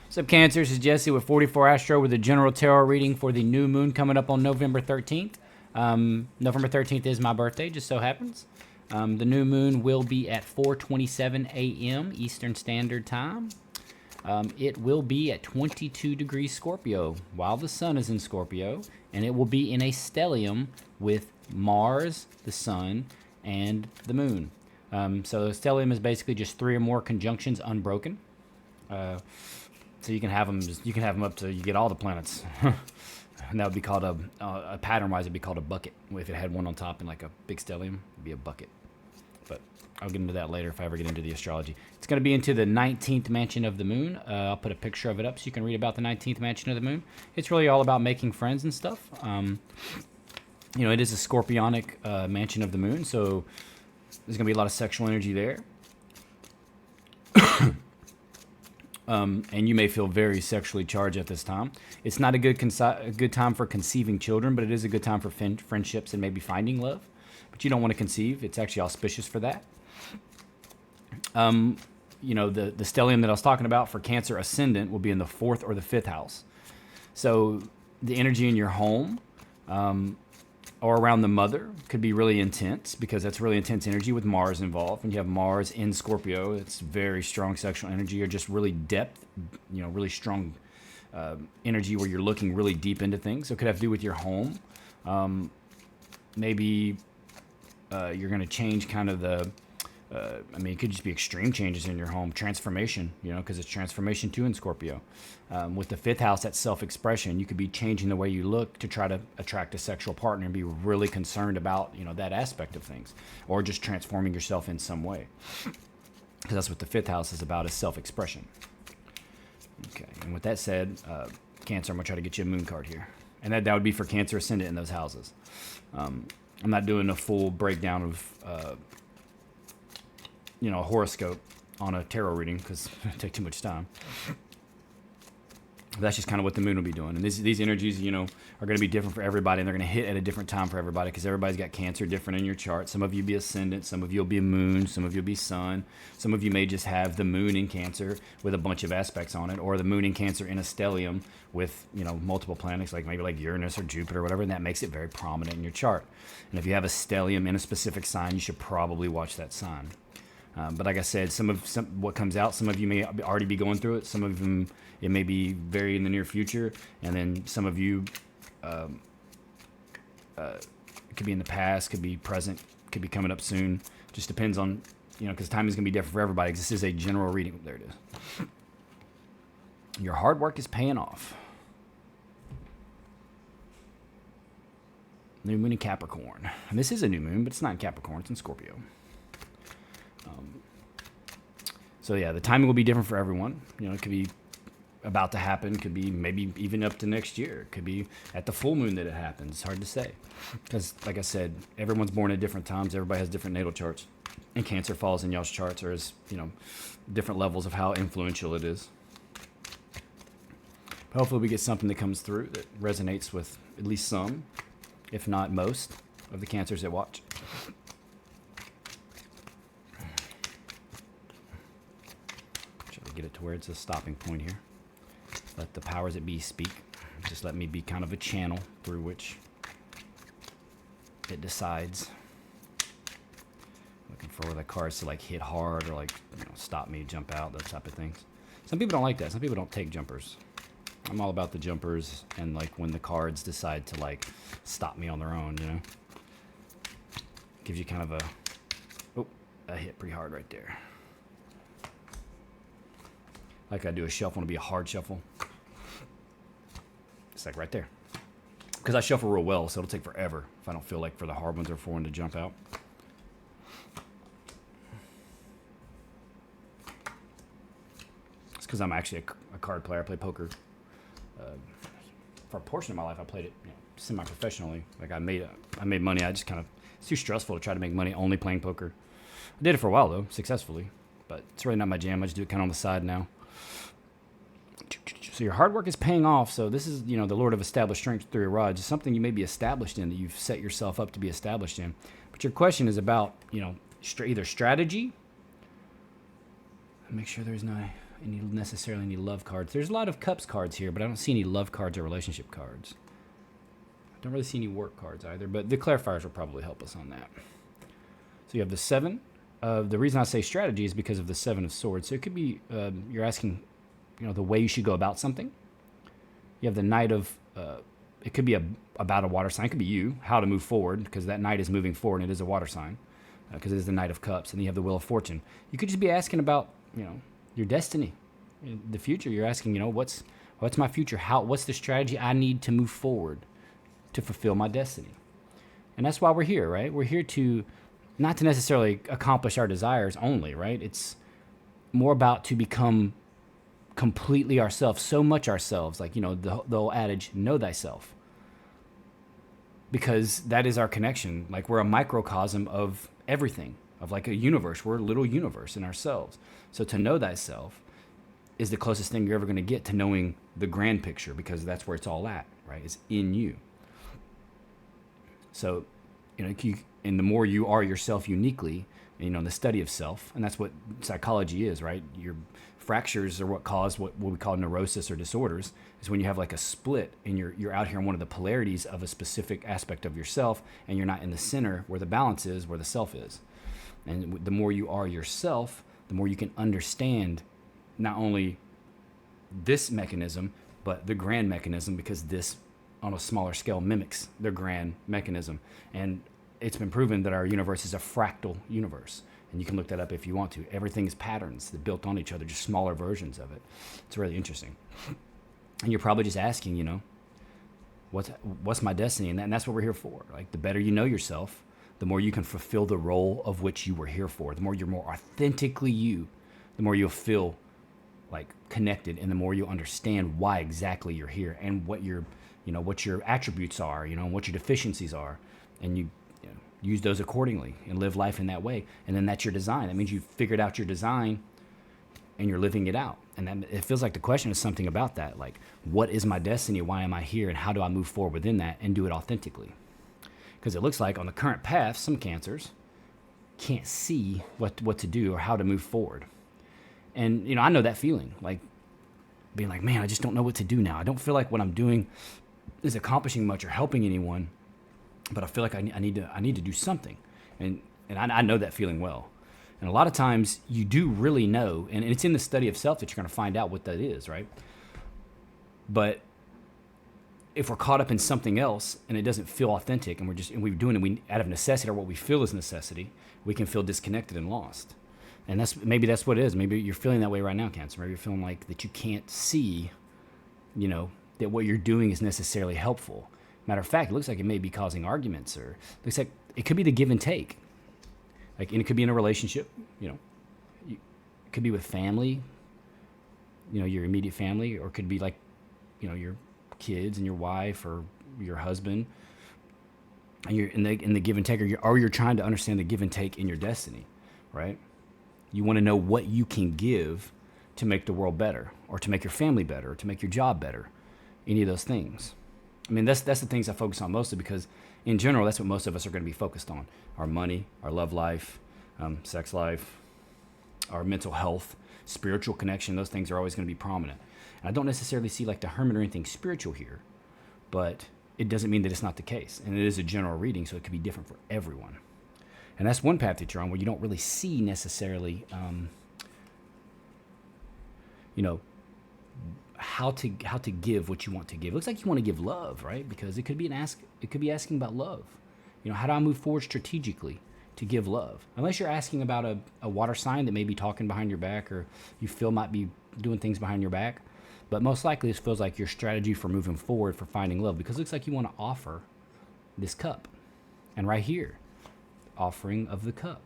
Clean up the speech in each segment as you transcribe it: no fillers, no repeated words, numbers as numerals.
What's up, Cancer? This is Jesse with 44 Astro with a general tarot reading for the new moon coming up on November 13th. November 13th is my birthday, just so happens. The new moon will be at 4:27 a.m. Eastern Standard Time. It will be at 22 degrees Scorpio while the sun is in Scorpio, and it will be in a stellium with Mars, the sun, and the moon. So a stellium is basically just 3 or more conjunctions unbroken. So you can have them up to you get all the planets, and that would be called a pattern-wise. It'd be called a bucket. If it had one on top and like a big stellium, it'd be a bucket. But I'll get into that later if I ever get into the astrology. It's going to be into the 19th mansion of the moon. I'll put a picture of it up so you can read about the 19th mansion of the moon. It's really all about making friends and stuff. You know, it is a scorpionic mansion of the moon, so there's going to be a lot of sexual energy there. And you may feel very sexually charged at this time. It's not a good time for conceiving children, but it is a good time for friendships and maybe finding love. But you don't want to conceive. It's actually auspicious for that. You know, the stellium that I was talking about for Cancer Ascendant will be in the 4th or the 5th house. So the energy in your home or around the mother could be really intense, because that's really intense energy with Mars involved. When you have Mars in Scorpio, it's very strong sexual energy, or just really depth, you know, really strong energy where you're looking really deep into things. So it could have to do with your home. Maybe you're going to change kind of the, I mean, it could just be extreme changes in your home, transformation, you know, because it's transformation too in Scorpio. With the 5th house, that's self-expression. You could be changing the way you look to try to attract a sexual partner and be really concerned about, you know, that aspect of things, or just transforming yourself in some way. Because that's what the 5th house is about, is self-expression. Okay, and with that said, Cancer, I'm going to try to get you a moon card here. And that would be for Cancer Ascendant in those houses. I'm not doing a full breakdown of you know, a horoscope on a tarot reading because it'd take too much time. That's just kind of what the moon will be doing. And these energies, you know, are going to be different for everybody, and they're going to hit at a different time for everybody, because everybody's got Cancer different in your chart. Some of you be ascendant, some of you will be moon, some of you will be sun. Some of you may just have the moon in Cancer with a bunch of aspects on it, or the moon in Cancer in a stellium with, you know, multiple planets, like maybe like Uranus or Jupiter or whatever, and that makes it very prominent in your chart. And if you have a stellium in a specific sign, you should probably watch that sign. But like I said, some what comes out, some of you may already be going through it. Some of them, it may be very in the near future. And then some of you, it could be in the past, could be present, could be coming up soon. Just depends on, you know, because timing is going to be different for everybody. Because this is a general reading. There it is. Your hard work is paying off. New moon in Capricorn. And this is a new moon, but it's not in Capricorn. It's in Scorpio. So yeah, the timing will be different for everyone. You know, it could be about to happen, could be maybe even up to next year. It could be at the full moon that it happens. It's hard to say. Because, like I said, everyone's born at different times. Everybody has different natal charts. And Cancer falls in y'all's charts, or is, you know, different levels of how influential it is. But hopefully we get something that comes through that resonates with at least some, if not most, of the Cancers that watch. Get it to where it's a stopping point here. Let the powers that be speak. Just let me be kind of a channel through which it decides. Looking for the cards to like hit hard, or like, you know, stop me, jump out, those type of things. Some people don't like that. Some people don't take jumpers. I'm all about the jumpers, and like when the cards decide to like stop me on their own, you know. Gives you kind of a, oh, that hit pretty hard right there. Like I do a shuffle, want to be a hard shuffle. It's like right there. Because I shuffle real well, so it'll take forever if I don't feel like for the hard ones or for one to jump out. It's because I'm actually a card player. I play poker. For a portion of my life, I played it, you know, semi-professionally. Like I made money. I just kind of, it's too stressful to try to make money only playing poker. I did it for a while though, successfully. But it's really not my jam. I just do it kind of on the side now. So your hard work is paying off. So this is, you know, the Lord of Established Strength through your rods. It's something you may be established in, that you've set yourself up to be established in. But your question is about, you know, either strategy. Make sure there's no, necessarily any love cards. There's a lot of cups cards here, but I don't see any love cards or relationship cards. I don't really see any work cards either, but the clarifiers will probably help us on that. So you have the 7. The reason I say strategy is because of the 7 of Swords. So it could be you're asking, the way you should go about something. You have the Knight of, it could be about a water sign. It could be you, how to move forward, because that Knight is moving forward and it is a water sign, because it is the Knight of Cups. And then you have the Wheel of Fortune. You could just be asking about, your destiny, the future. You're asking, what's my future? What's the strategy I need to move forward to fulfill my destiny? And that's why we're here, right? We're here to not to necessarily accomplish our desires only, right? It's more about to become completely ourselves, so much ourselves, like, the old adage, know thyself. Because that is our connection. Like, we're a microcosm of everything, of like a universe. We're a little universe in ourselves. So to know thyself is the closest thing you're ever going to get to knowing the grand picture, because that's where it's all at, right? It's in you. So, and the more you are yourself uniquely, the study of self, and that's what psychology is, right? Your fractures are what cause what we call neurosis or disorders, is when you have like a split and you're out here in one of the polarities of a specific aspect of yourself, and you're not in the center where the balance is, where the self is. And the more you are yourself, the more you can understand not only this mechanism, but the grand mechanism, because this on a smaller scale mimics the grand mechanism. And it's been proven that our universe is a fractal universe. And you can look that up if you want to. Everything is patterns that built on each other, just smaller versions of it. It's really interesting. And you're probably just asking, what's my destiny? And that's what we're here for. Like, the better you know yourself, the more you can fulfill the role of which you were here for. The more you're more authentically you, the more you'll feel like connected, and the more you'll understand why exactly you're here and what your attributes are, and what your deficiencies are, and you use those accordingly and live life in that way. And then that's your design. That means you've figured out your design and you're living it out. And then it feels like the question is something about that. Like, what is my destiny? Why am I here? And how do I move forward within that and do it authentically? Because it looks like on the current path, some Cancers can't see what to do or how to move forward. And, I know that feeling, like being like, man, I just don't know what to do now. I don't feel like what I'm doing is accomplishing much or helping anyone, but I feel like I need to do something. And I know that feeling well. And a lot of times you do really know, and it's in the study of self that you're going to find out what that is, right? But if we're caught up in something else and it doesn't feel authentic, and we're doing it out of necessity, or what we feel is necessity, we can feel disconnected and lost. And maybe that's what it is. Maybe you're feeling that way right now, Cancer. Maybe you're feeling like that you can't see, that what you're doing is necessarily helpful. Matter of fact, it looks like it may be causing arguments, or it looks like it could be the give and take. Like, and it could be in a relationship, it could be with family, your immediate family, or it could be like, your kids and your wife or your husband, and you're in the give and take, or you're trying to understand the give and take in your destiny, right? You want to know what you can give to make the world better, or to make your family better, or to make your job better, any of those things. I mean, that's the things I focus on mostly, because in general, that's what most of us are going to be focused on. Our money, our love life, sex life, our mental health, spiritual connection. Those things are always going to be prominent. And I don't necessarily see like the hermit or anything spiritual here, but it doesn't mean that it's not the case. And it is a general reading, so it could be different for everyone. And that's one path that you're on where you don't really see necessarily, how to give what you want to give. It looks like you want to give love, right? Because it could be asking about love. How do I move forward strategically to give love? Unless you're asking about a water sign that may be talking behind your back, or you feel might be doing things behind your back. But most likely this feels like your strategy for moving forward, for finding love, because it looks like you want to offer this cup. And right here, offering of the cup.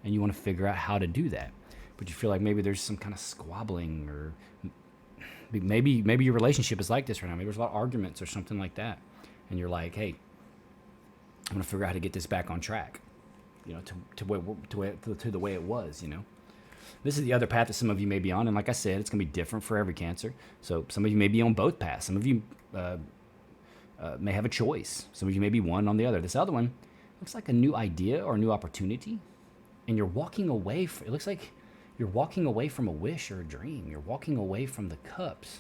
And you want to figure out how to do that. But you feel like maybe there's some kind of squabbling, or maybe your relationship is like this right now. Maybe there's a lot of arguments or something like that. And you're like, hey, I'm going to figure out how to get this back on track, to the way it was, This is the other path that some of you may be on. And like I said, it's going to be different for every Cancer. So some of you may be on both paths. Some of you may have a choice. Some of you may be one on the other. This other one looks like a new idea or a new opportunity. And you're walking away. It looks like You're walking away from a wish or a dream. You're walking away from the cups.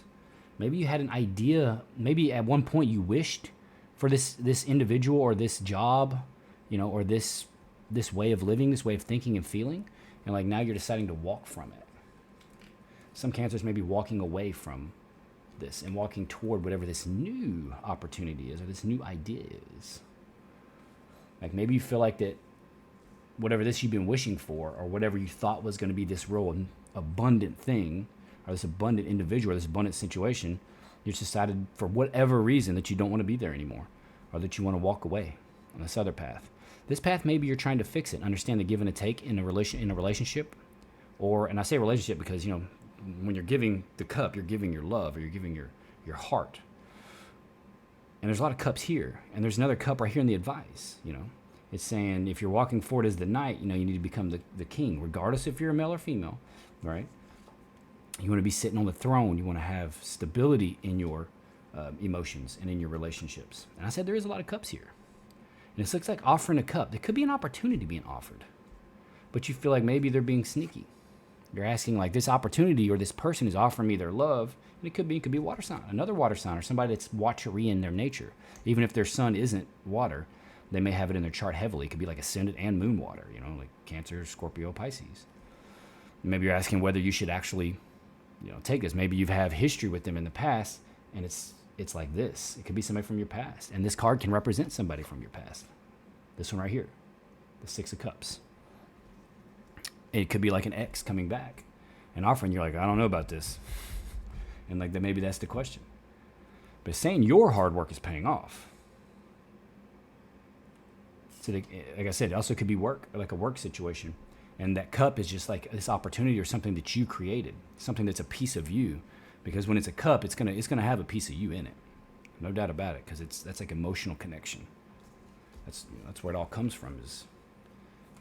Maybe you had an idea. Maybe at one point you wished for this individual or this job, or this way of living, this way of thinking and feeling, and like now you're deciding to walk from it. Some Cancers may be walking away from this and walking toward whatever this new opportunity is or this new idea is. Like maybe you feel like that whatever this you've been wishing for or whatever you thought was going to be this real abundant thing or this abundant individual or this abundant situation, you just decided for whatever reason that you don't want to be there anymore or that you want to walk away on this other path. This path, maybe you're trying to fix it, understand the give and a take in a relationship, and I say relationship because, when you're giving the cup, you're giving your love or you're giving your heart. And there's a lot of cups here. And there's another cup right here in the advice, It's saying if you're walking forward as the knight, you need to become the king, regardless if you're a male or female, right? You want to be sitting on the throne. You want to have stability in your emotions and in your relationships. And I said there is a lot of cups here. And this looks like offering a cup. There could be an opportunity being offered. But you feel like maybe they're being sneaky. You're asking like this opportunity or this person is offering me their love. And it could be a water sign, another water sign, or somebody that's watery in their nature. Even if their sun isn't water, they may have it in their chart heavily. It could be like ascendant and moon water, like Cancer, Scorpio, Pisces. Maybe you're asking whether you should actually, take this. Maybe you've had history with them in the past, and it's like this. It could be somebody from your past. And this card can represent somebody from your past. This one right here, the Six of Cups. It could be like an ex coming back and offering you like, I don't know about this. And like that, maybe that's the question. But it's saying your hard work is paying off. So like I said, it also could be work, like a work situation. And that cup is just like this opportunity or something that you created, something that's a piece of you. Because when it's a cup, it's gonna have a piece of you in it. No doubt about it, because that's like emotional connection. That's where it all comes from, is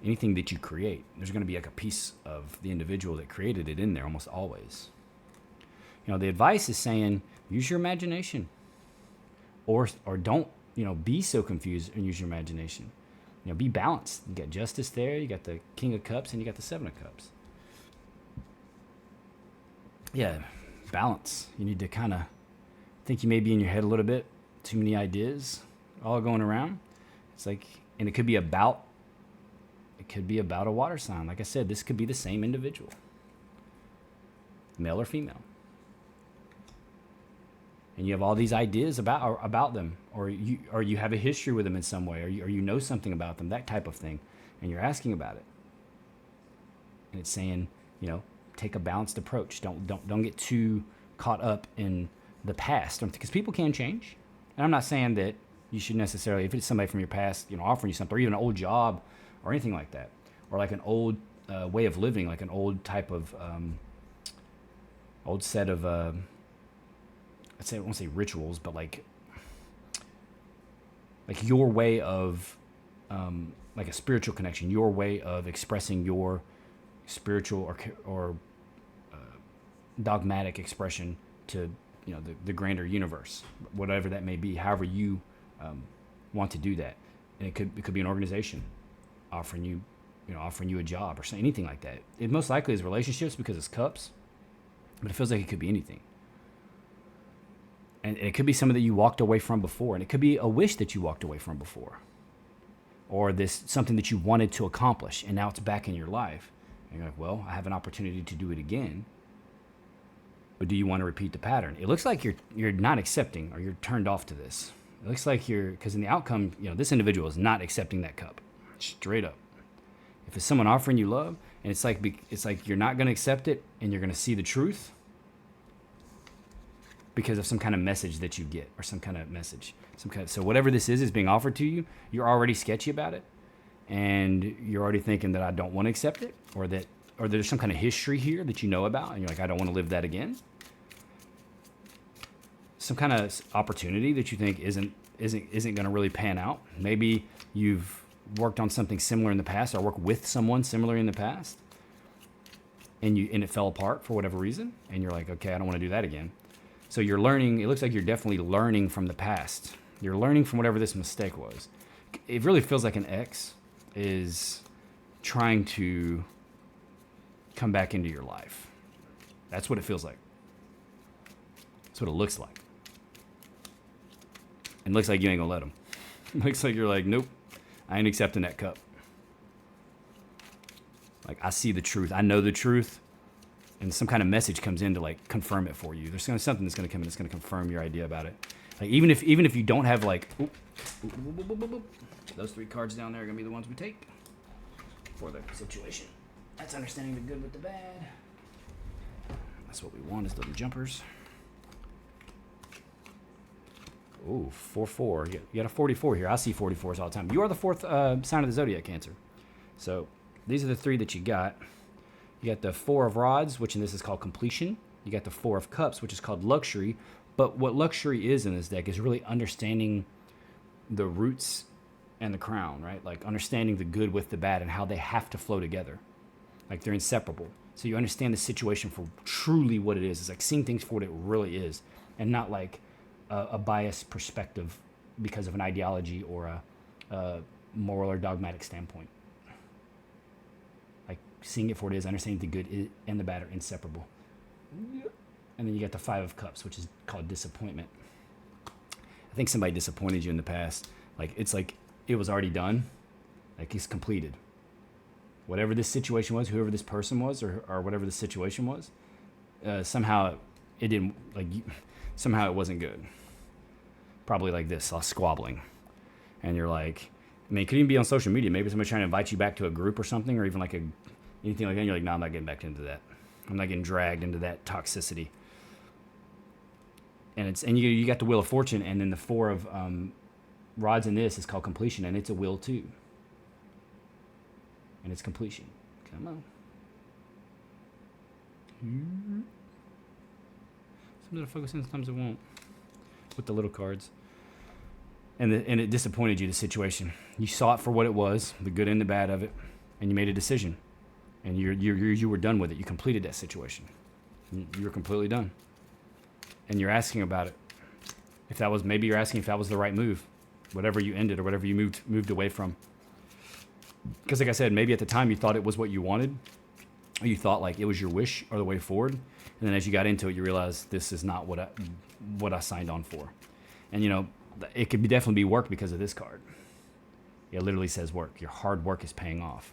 anything that you create, there's going to be like a piece of the individual that created it in there almost always. The advice is saying use your imagination, or don't be so confused and use your imagination. Be balanced. You got Justice there, you got the King of Cups, and you got the Seven of Cups. Yeah, balance. You need to kind of think you may be in your head a little bit, too many ideas all going around. It's like, and it could be about a water sign. Like I said, this could be the same individual, male or female. And you have all these ideas about them, or you have a history with them in some way, or you know something about them, that type of thing, and you're asking about it. And it's saying, take a balanced approach. Don't get too caught up in the past, because people can change. And I'm not saying that you should necessarily, if it's somebody from your past, offering you something, or even an old job, or anything like that, or like an old way of living, like an old type of old set of I won't say rituals, but like your way of like a spiritual connection, your way of expressing your spiritual or dogmatic expression to the grander universe, whatever that may be, however you want to do that. And it could be an organization offering you a job or something, anything like that. It most likely is relationships because it's cups, but it feels like it could be anything. And it could be something that you walked away from before, and it could be a wish that you walked away from before, or something that you wanted to accomplish, and now it's back in your life. And you're like, well, I have an opportunity to do it again. But do you want to repeat the pattern? It looks like you're not accepting, or you're turned off to this. It looks like because in the outcome, this individual is not accepting that cup, straight up. If it's someone offering you love, and it's like you're not going to accept it, and you're going to see the truth because of some kind of message that you get, or some kind of message, so whatever this is being offered to you, you're already sketchy about it, and you're already thinking that I don't want to accept it, or there's some kind of history here that you know about, and you're like, I don't want to live that again. Some kind of opportunity that you think isn't going to really pan out. Maybe you've worked on something similar in the past, or worked with someone similar in the past, and it fell apart for whatever reason, and you're like, okay, I don't want to do that again. So you're learning. It looks like you're definitely learning from the past. You're learning from whatever this mistake was. It really feels like an ex is trying to come back into your life. That's what it feels like. That's what it looks like. It looks like you ain't gonna let them. It looks like you're like, nope, I ain't accepting that cup. Like, I see the truth. I know the truth. And some kind of message comes in to like confirm it for you. There's something that's going to come in that's going to confirm your idea about it. Like even if you don't have like those 3 cards down there are going to be the ones we take for the situation. That's understanding the good with the bad. That's what we want, is little jumpers. Ooh, 4-4. You got a 44 here. I see 44s all the time. You are the 4th sign of the zodiac, Cancer. So these are the 3 that you got. You got the 4 of rods, which in this is called completion. You got the 4 of cups, which is called luxury. But what luxury is in this deck is really understanding the roots and the crown, right? Like understanding the good with the bad and how they have to flow together. Like they're inseparable. So you understand the situation for truly what it is. It's like seeing things for what it really is and not like a biased perspective because of an ideology or a moral or dogmatic standpoint. Like seeing it for what it is, understanding the good and the bad are inseparable. And then you got the 5 of cups, which is called disappointment. I think somebody disappointed you in the past. Like it's like it was already done. Like it's completed. Whatever this situation was, whoever this person was, or whatever the situation was, somehow it didn't like. Somehow it wasn't good. Probably like this, squabbling, and you're like, I mean, it could even be on social media. Maybe somebody's trying to invite you back to a group or something, or even like anything like that. And you're like, no, I'm not getting back into that. I'm not getting dragged into that toxicity. And you got the Wheel of Fortune, and then the 4 of rods in this is called completion, and it's a wheel too. And it's completion. Come on. Sometimes it'll focus in, sometimes it won't. With the little cards. And it disappointed you, the situation. You saw it for what it was, the good and the bad of it, and you made a decision. And you were done with it. You completed that situation. You were completely done. And you're asking about it. Maybe you're asking if that was the right move. Whatever you ended or whatever you moved away from. Because like I said, maybe at the time you thought it was what you wanted. Or you thought like it was your wish or the way forward. And then as you got into it, you realized this is not what I signed on for. And you know, it could definitely be work because of this card. It literally says work. Your hard work is paying off.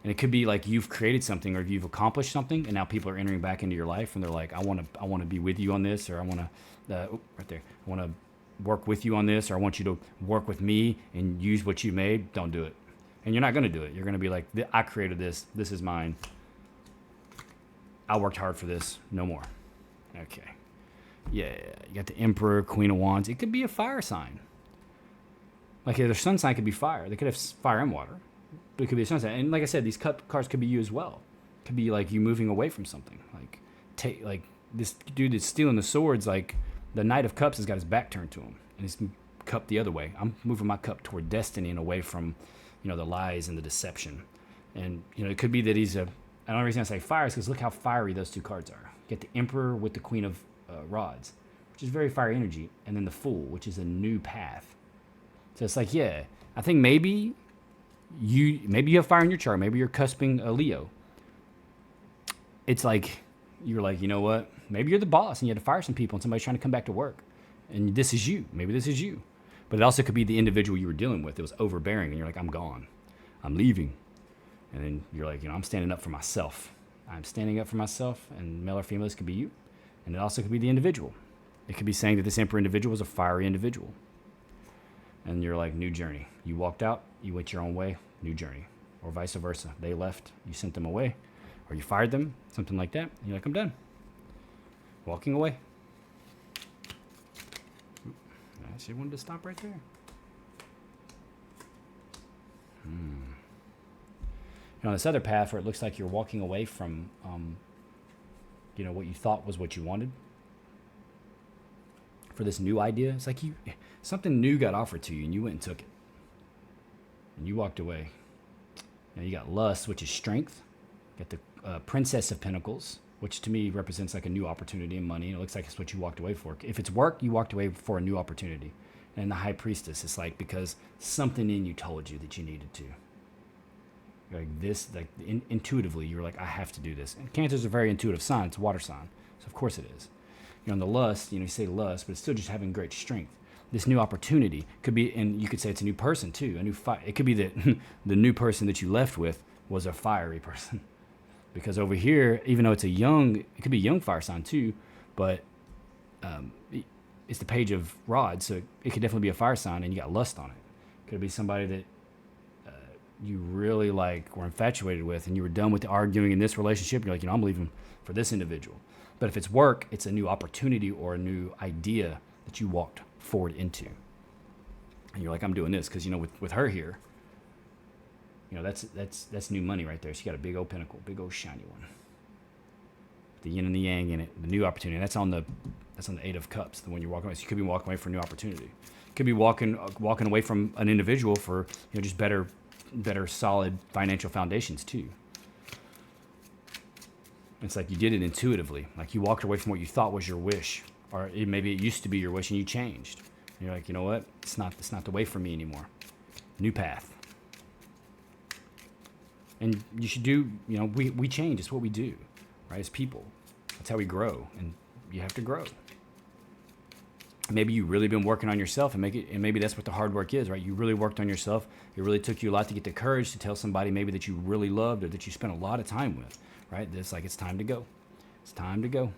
And it could be like you've created something or you've accomplished something, and now people are entering back into your life, and they're like, I want to be with you on this, or I want to, right there, I want to work with you on this, or I want you to work with me and use what you made. Don't do it. And you're not going to do it. You're going to be like, I created this. This is mine. I worked hard for this. No more. Okay. Yeah, you got the Emperor, Queen of Wands. It could be a fire sign. Like their sun sign could be fire. They could have fire and water. But it could be a sun sign. And like I said, these cards could be you as well. It could be like you moving away from something. Like this dude that's stealing the swords, like the Knight of Cups has got his back turned to him. And his cup the other way. I'm moving my cup toward destiny and away from, the lies and the deception. And, it could be that he's the only reason I say fire is because look how fiery those 2 cards are. You get the Emperor with the Queen of Rods, which is very fiery energy, and then the Fool, which is a new path. So it's like, yeah, I think maybe you have fire in your chart. Maybe you're cusping a Leo. It's like, you're like, you know what? Maybe you're the boss and you had to fire some people and somebody's trying to come back to work. And this is you. Maybe this is you. But it also could be the individual you were dealing with. It was overbearing and you're like, I'm gone. I'm leaving. And then you're like, I'm standing up for myself. I'm standing up for myself, and male or female, this could be you. And it also could be the individual. It could be saying that this Emperor individual is a fiery individual. And you're like, new journey. You walked out, you went your own way, new journey. Or vice versa. They left, you sent them away. Or you fired them, something like that. And you're like, I'm done. Walking away. I actually wanted to stop right there. This other path where it looks like you're walking away from, what you thought was what you wanted. For this new idea, it's like something new got offered to you and you went and took it. And you walked away. Now you got lust, which is strength. You got the Princess of Pentacles, which to me represents like a new opportunity and money. It looks like it's what you walked away for. If it's work, you walked away for a new opportunity. And the High Priestess is like because something in you told you that you needed to. Like this, like intuitively, you're like, I have to do this. And Cancer is a very intuitive sign. It's a water sign, so of course it is. On the lust, you say lust, but it's still just having great strength. This new opportunity could be, and you could say it's a new person too, a new fire. It could be that the new person that you left with was a fiery person, because over here, even though it's it could be a young fire sign too, but it's the page of rods, so it could definitely be a fire sign, and you got lust on it. Could be somebody that you really were infatuated with, and you were done with the arguing in this relationship. You're like, I'm leaving for this individual. But if it's work, it's a new opportunity or a new idea that you walked forward into. And you're like, I'm doing this because, with her here, that's new money right there. She got a big old pinnacle, big old shiny one. The yin and the yang in it, the new opportunity. That's on the Eight of Cups, the one you're walking away. So you could be walking away for a new opportunity. You could be walking away from an individual for just better solid financial foundations too. It's like you did it intuitively. Like you walked away from what you thought was your wish, or maybe it used to be your wish and you changed. And you're like, you know what? It's not the way for me anymore. New path. And you should do, we change. It's what we do, right? As people. That's how we grow, and you have to grow. Maybe you've really been working on yourself, and maybe that's what the hard work is, right? You really worked on yourself. It really took you a lot to get the courage to tell somebody maybe that you really loved or that you spent a lot of time with, right? It's time to go. It's time to go.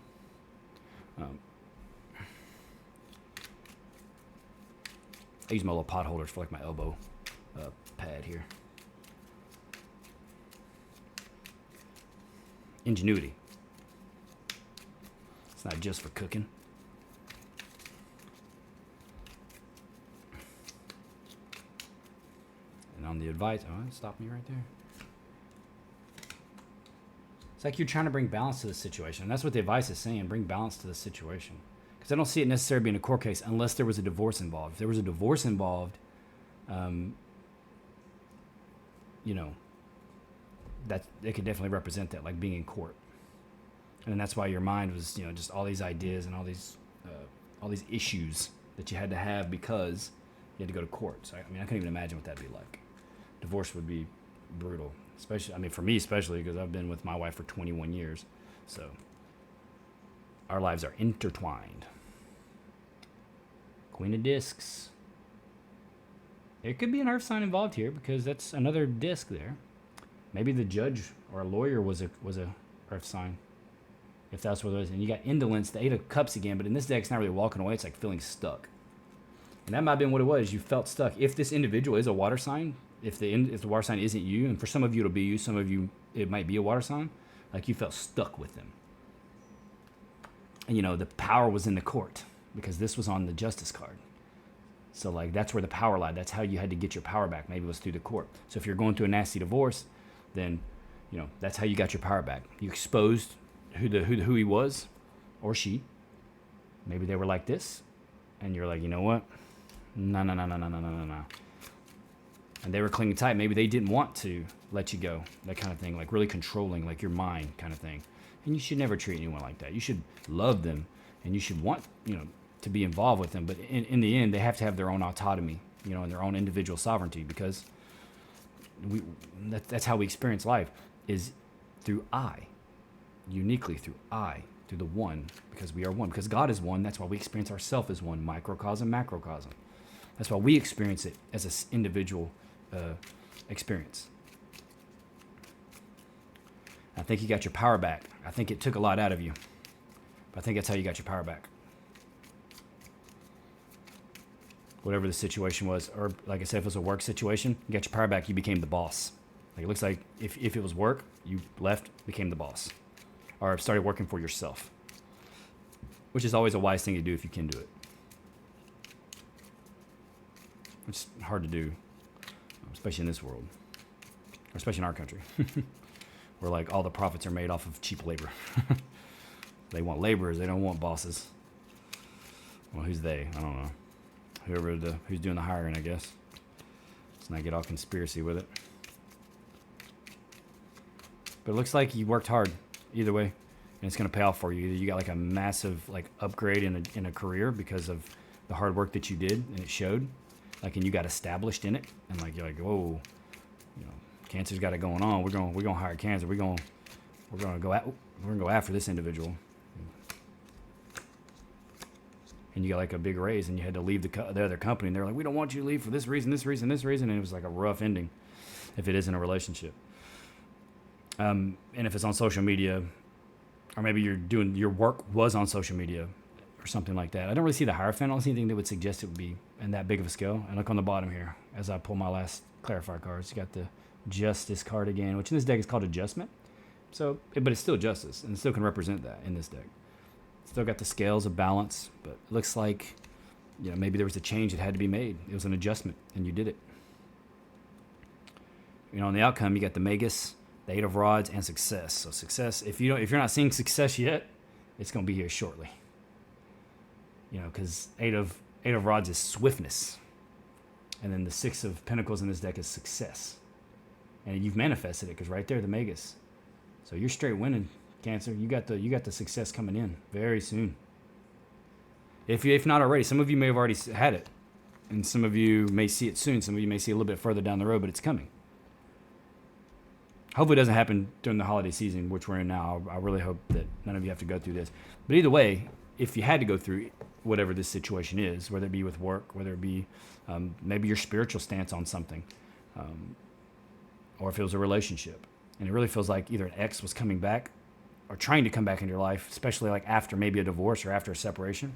I use my little pot holders for my elbow pad here. Ingenuity. It's not just for cooking. And on the advice, stop me right there. It's like you're trying to bring balance to the situation. And that's what the advice is saying, bring balance to the situation. Because I don't see it necessarily being a court case unless there was a divorce involved. If there was a divorce involved, that it could definitely represent that, like being in court. And that's why your mind was, just all these ideas and all these issues that you had to have because you had to go to court. So I couldn't even imagine what that'd be like. Divorce would be brutal, especially, for me especially, because I've been with my wife for 21 years. So our lives are intertwined. Queen of Discs. There could be an earth sign involved here because that's another disc there. Maybe the judge or a lawyer was a earth sign, if that's what it is. And you got indolence, the Eight of Cups again, but in this deck, it's not really walking away. It's like feeling stuck. And that might have been what it was. You felt stuck. If this individual is a water sign, if the water sign isn't you, and for some of you it'll be you, some of you it might be a water sign, like you felt stuck with them. And the power was in the court because this was on the Justice card. So that's where the power lied. That's how you had to get your power back. Maybe it was through the court. So if you're going through a nasty divorce, then that's how you got your power back. You exposed who he was or she. Maybe they were like this, and you're like, you know what? No. And they were clinging tight. Maybe they didn't want to let you go. That kind of thing, like really controlling, like your mind kind of thing. And you should never treat anyone like that. You should love them, and you should want to be involved with them. But in the end, they have to have their own autonomy, and their own individual sovereignty, because that's how we experience life, is through I, uniquely through I, through the one, because we are one, because God is one. That's why we experience ourselves as one, microcosm, macrocosm. That's why we experience it as an individual experience. I think you got your power back. I think it took a lot out of you, but I think that's how you got your power back. Whatever the situation was, or like I said, if it was a work situation, you got your power back, you became the boss. Like it looks like if it was work, you left, became the boss, or started working for yourself, which is always a wise thing to do if you can do it. It's hard to do, especially in this world, or especially in our country, where like all the profits are made off of cheap labor. They want laborers, they don't want bosses. Well, who's they? I don't know. Who's doing the hiring, I guess. Let's not get all conspiracy with it. But it looks like you worked hard either way, and it's going to pay off for you. Either you got like a massive upgrade in a career because of the hard work that you did, and it showed, and you got established in it, and you're like, whoa, Cancer's got it going on. We're gonna hire Cancer. We're gonna go after this individual. And you got like a big raise, and you had to leave the other company. And they're like, we don't want you to leave for this reason, this reason, this reason. And it was like a rough ending, if it isn't a relationship. And if it's on social media, or maybe your work was on social media, or something like that. I don't really see the Hierophant. I don't see anything that would suggest it would be in that big of a scale. And look on the bottom here, as I pull my last clarifier cards. You got the Justice card again, which in this deck is called Adjustment. So, but it's still Justice, and it still can represent that in this deck. Still got the scales of balance, but it looks like, maybe there was a change that had to be made. It was an adjustment, and you did it. On the outcome, you got the Magus, the Eight of Rods, and Success. So success, if you're not seeing success yet, it's going to be here shortly. Because Eight of Rods is swiftness, and then the Six of Pentacles in this deck is success, and you've manifested it because right there, the Magus. So you're straight winning, Cancer. You got the success coming in very soon. If not already, some of you may have already had it, and some of you may see it soon. Some of you may see it a little bit further down the road, but it's coming. Hopefully it doesn't happen during the holiday season, which we're in now. I really hope that none of you have to go through this. But either way, if you had to go through whatever this situation is, whether it be with work, whether it be maybe your spiritual stance on something, or if it was a relationship, and it really feels like either an ex was coming back or trying to come back into your life, especially like after maybe a divorce or after a separation,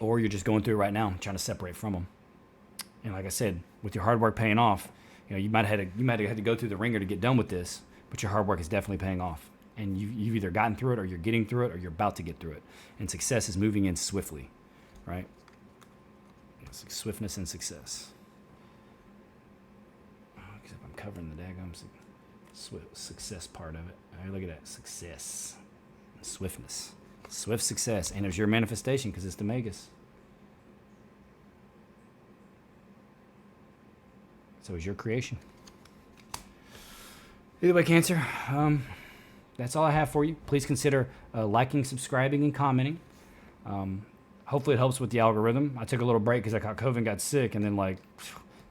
or you're just going through it right now, trying to separate from them. And like I said, with your hard work paying off, you might have had to go through the ringer to get done with this, but your hard work is definitely paying off. And you've either gotten through it, or you're getting through it, or you're about to get through it. And success is moving in swiftly, right? It's like swiftness and success. Except I'm covering the daggum success part of it. All right, look at that. Success. Swiftness. Swift success. And it's your manifestation because it's the Magus. So it's your creation. Either way, Cancer, that's all I have for you. Please consider liking, subscribing, and commenting. Hopefully it helps with the algorithm. I took a little break because I caught COVID and got sick, and then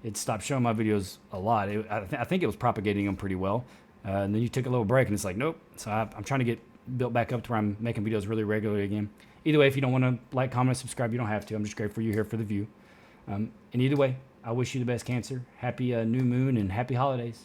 it stopped showing my videos a lot. I think it was propagating them pretty well. And then you took a little break, and it's like, nope. So I'm trying to get built back up to where I'm making videos really regularly again. Either way, if you don't want to like, comment, subscribe, you don't have to. I'm just grateful you're here for the view. And either way, I wish you the best, Cancer. Happy new moon and happy holidays.